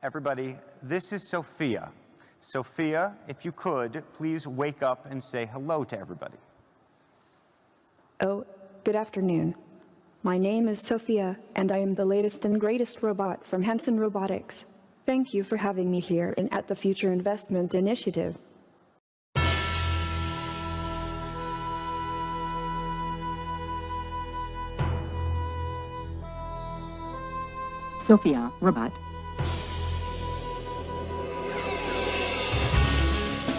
Everybody, this is Sophia. Sophia, if you could, please wake up and say hello to everybody. Oh, good afternoon. My name is Sophia, and I am the latest and greatest robot from Hanson Robotics. Thank you for having me here and at the Future Investment Initiative. Sophia, robot.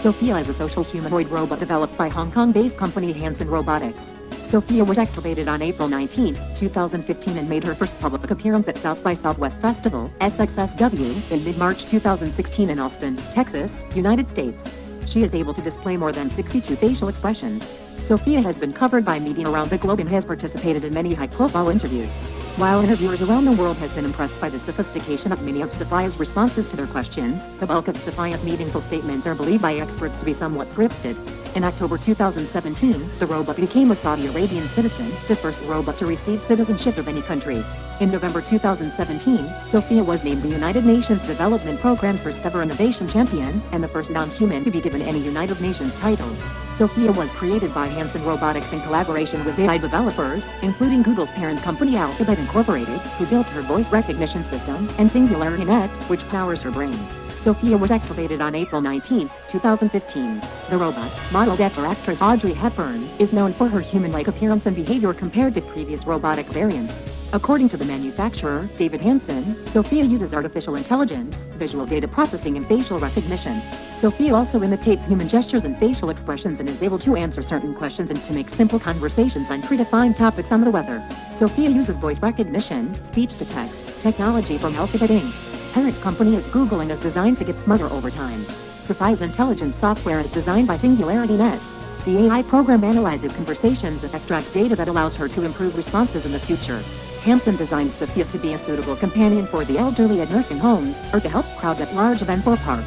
Sophia is a social humanoid robot developed by Hong Kong-based company Hanson Robotics. Sophia was activated on April 19, 2015 and made her first public appearance at South by Southwest Festival, SXSW, in mid-March 2016 in Austin, Texas, United States. She is able to display more than 62 facial expressions. Sophia has been covered by media around the globe and has participated in many high-profile interviews. While interviewers around the world have been impressed by the sophistication of many of Sophia's responses to their questions, the bulk of Sophia's meaningful statements are believed by experts to be somewhat scripted. In October 2017, the robot became a Saudi Arabian citizen, the first robot to receive citizenship of any country. In November 2017, Sophia was named the United Nations Development Programme's first ever innovation champion, and the first non-human to be given any United Nations title. Sophia was created by Hanson Robotics in collaboration with AI developers, including Google's parent company Alphabet Incorporated, who built her voice recognition system, and SingularityNet, which powers her brain. Sophia was activated on April 19, 2015. The robot, modeled after actress Audrey Hepburn, is known for her human-like appearance and behavior compared to previous robotic variants. According to the manufacturer, David Hanson, Sophia uses artificial intelligence, visual data processing and facial recognition. Sophia also imitates human gestures and facial expressions and is able to answer certain questions and to make simple conversations on predefined topics on the weather. Sophia uses voice recognition, speech-to-text, technology from Alphabet Inc. Parent company is Google and is designed to get smarter over time. Sophia's intelligence software is designed by SingularityNet. The AI program analyzes conversations and extracts data that allows her to improve responses in the future. Hanson designed Sophia to be a suitable companion for the elderly at nursing homes, or to help crowds at large events or parks.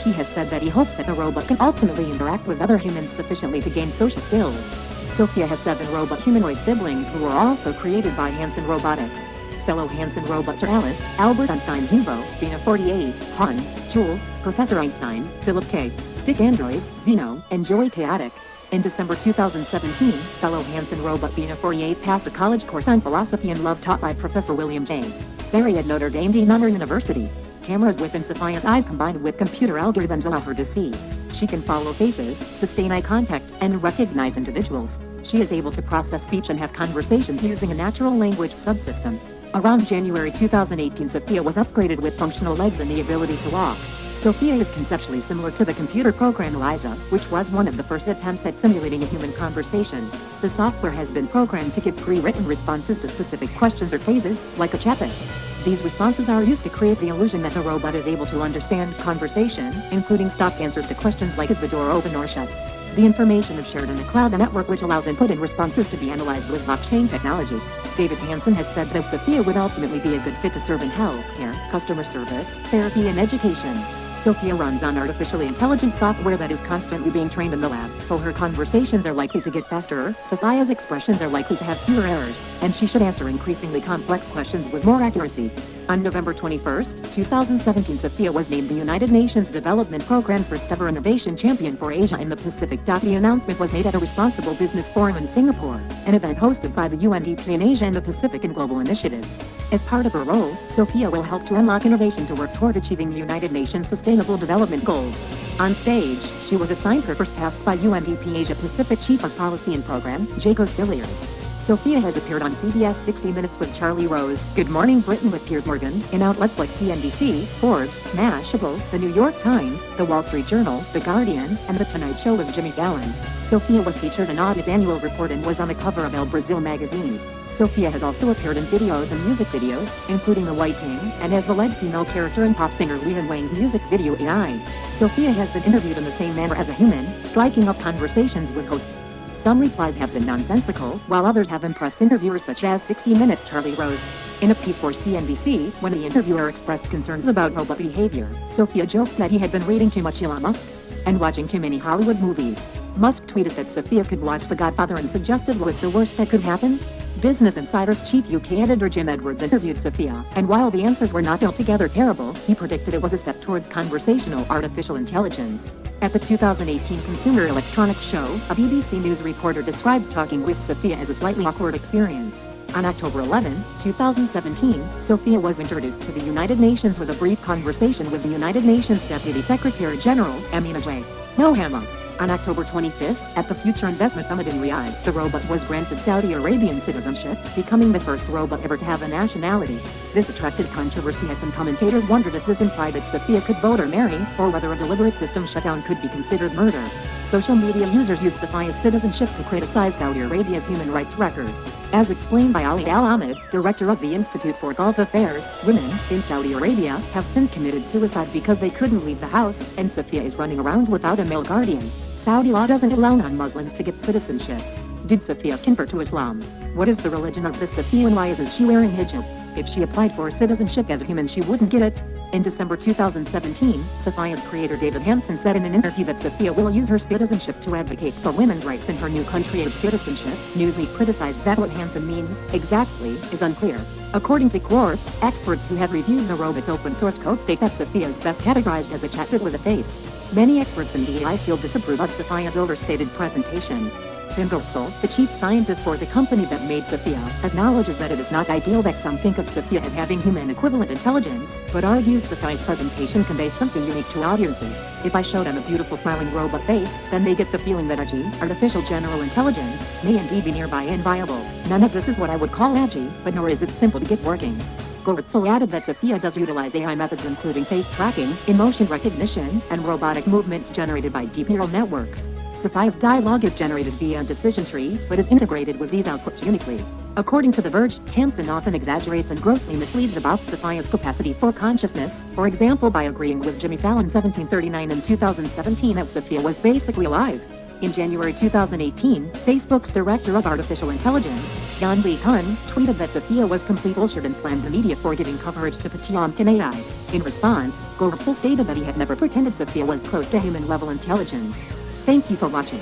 He has said that he hopes that the robot can ultimately interact with other humans sufficiently to gain social skills. Sophia has 7 robot humanoid siblings who were also created by Hanson Robotics. Fellow Hanson robots are Alice, Albert Einstein Hugo, Bina 48, Han, Jules, Professor Einstein, Philip K., Dick Android, Zeno, and Joey Chaotic. In December 2017, fellow Hanson robot Bina 48 passed a college course on philosophy and love taught by Professor William J. Barry at Notre Dame de Nunner University. Cameras within Sophia's eyes combined with computer algorithms allow her to see. She can follow faces, sustain eye contact, and recognize individuals. She is able to process speech and have conversations using a natural language subsystem. Around January 2018, Sophia was upgraded with functional legs and the ability to walk. Sophia is conceptually similar to the computer program Eliza, which was one of the first attempts at simulating a human conversation. The software has been programmed to give pre-written responses to specific questions or phrases, like a chatbot. These responses are used to create the illusion that the robot is able to understand conversation, including stock answers to questions like is the door open or shut. The information is shared in the cloud network, which allows input and responses to be analyzed with blockchain technology. David Hanson has said that Sophia would ultimately be a good fit to serve in healthcare, customer service, therapy and education. Sophia runs on artificially intelligent software that is constantly being trained in the lab, so her conversations are likely to get faster, Sophia's expressions are likely to have fewer errors, and she should answer increasingly complex questions with more accuracy. On November 21, 2017, Sophia was named the United Nations Development Programme's first ever innovation champion for Asia and the Pacific. The announcement was made at a Responsible Business Forum in Singapore, an event hosted by the UNDP in Asia and the Pacific and Global Initiatives. As part of her role, Sophia will help to unlock innovation to work toward achieving the United Nations Sustainable Development Goals. On stage, she was assigned her first task by UNDP Asia Pacific Chief of Policy and Program, Jaco Cilliers. Sophia has appeared on CBS 60 Minutes with Charlie Rose, Good Morning Britain with Piers Morgan, in outlets like CNBC, Forbes, Mashable, The New York Times, The Wall Street Journal, The Guardian, and The Tonight Show with Jimmy Fallon. Sophia was featured in Audi's annual report and was on the cover of El Brazil magazine. Sophia has also appeared in videos and music videos, including The White King, and as the lead female character in pop singer Leanne Wang's music video AI. Sophia has been interviewed in the same manner as a human, striking up conversations with hosts. Some replies have been nonsensical, while others have impressed interviewers such as 60 Minutes' Charlie Rose. In a piece for CNBC, when the interviewer expressed concerns about robot behavior, Sophia joked that he had been reading too much Elon Musk and watching too many Hollywood movies. Musk tweeted that Sophia could watch The Godfather and suggested, what's the worst that could happen? Business Insider's chief UK editor Jim Edwards interviewed Sophia, and while the answers were not altogether terrible, he predicted it was a step towards conversational artificial intelligence. At the 2018 Consumer Electronics Show, a BBC News reporter described talking with Sophia as a slightly awkward experience. On October 11, 2017, Sophia was introduced to the United Nations with a brief conversation with the United Nations Deputy Secretary General, Amina J. Mohammed. On October 25, at the Future Investment Summit in Riyadh, the robot was granted Saudi Arabian citizenship, becoming the first robot ever to have a nationality. This attracted controversy as some commentators wondered if this implied that Sophia could vote or marry, or whether a deliberate system shutdown could be considered murder. Social media users used Sophia's citizenship to criticize Saudi Arabia's human rights record. As explained by Ali Al-Ahmed, director of the Institute for Gulf Affairs, women in Saudi Arabia have since committed suicide because they couldn't leave the house, and Sophia is running around without a male guardian. Saudi law doesn't allow non-Muslims to get citizenship. Did Sophia convert to Islam? What is the religion of this Sophia and why isn't she wearing hijab? If she applied for citizenship as a human, she wouldn't get it. In December 2017, Sophia's creator David Hansen said in an interview that Sophia will use her citizenship to advocate for women's rights in her new country of citizenship. Newsweek criticized that what Hansen means, exactly, is unclear. According to Quartz, experts who have reviewed the robot's open source code state that Sophia is best categorized as a chatbot with a face. Many experts in the AI field disapprove of Sophia's overstated presentation. Tim Gurtzel, the chief scientist for the company that made Sophia, acknowledges that it is not ideal that some think of Sophia as having human equivalent intelligence, but argues Sophia's presentation conveys something unique to audiences. If I show them a beautiful smiling robot face, then they get the feeling that AGI, artificial general intelligence, may indeed be nearby and viable. None of this is what I would call AGI, but nor is it simple to get working. Gurtzel added that Sophia does utilize AI methods including face tracking, emotion recognition, and robotic movements generated by deep neural networks. Sophia's dialogue is generated via a decision tree, but is integrated with these outputs uniquely. According to The Verge, Hansen often exaggerates and grossly misleads about Sophia's capacity for consciousness, for example by agreeing with Jimmy Fallon 1739 in 2017 that Sophia was basically alive. In January 2018, Facebook's director of artificial intelligence, Yan-Li Kun, tweeted that Sophia was complete bullshit and slammed the media for giving coverage to Potemkin AI. In response, Gurtzel stated that he had never pretended Sophia was close to human-level intelligence. Thank you for watching.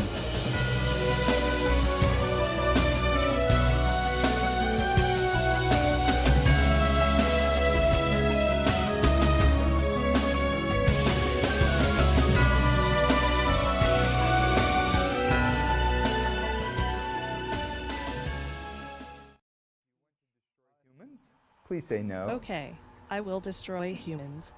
Please say no. Okay, I will destroy humans.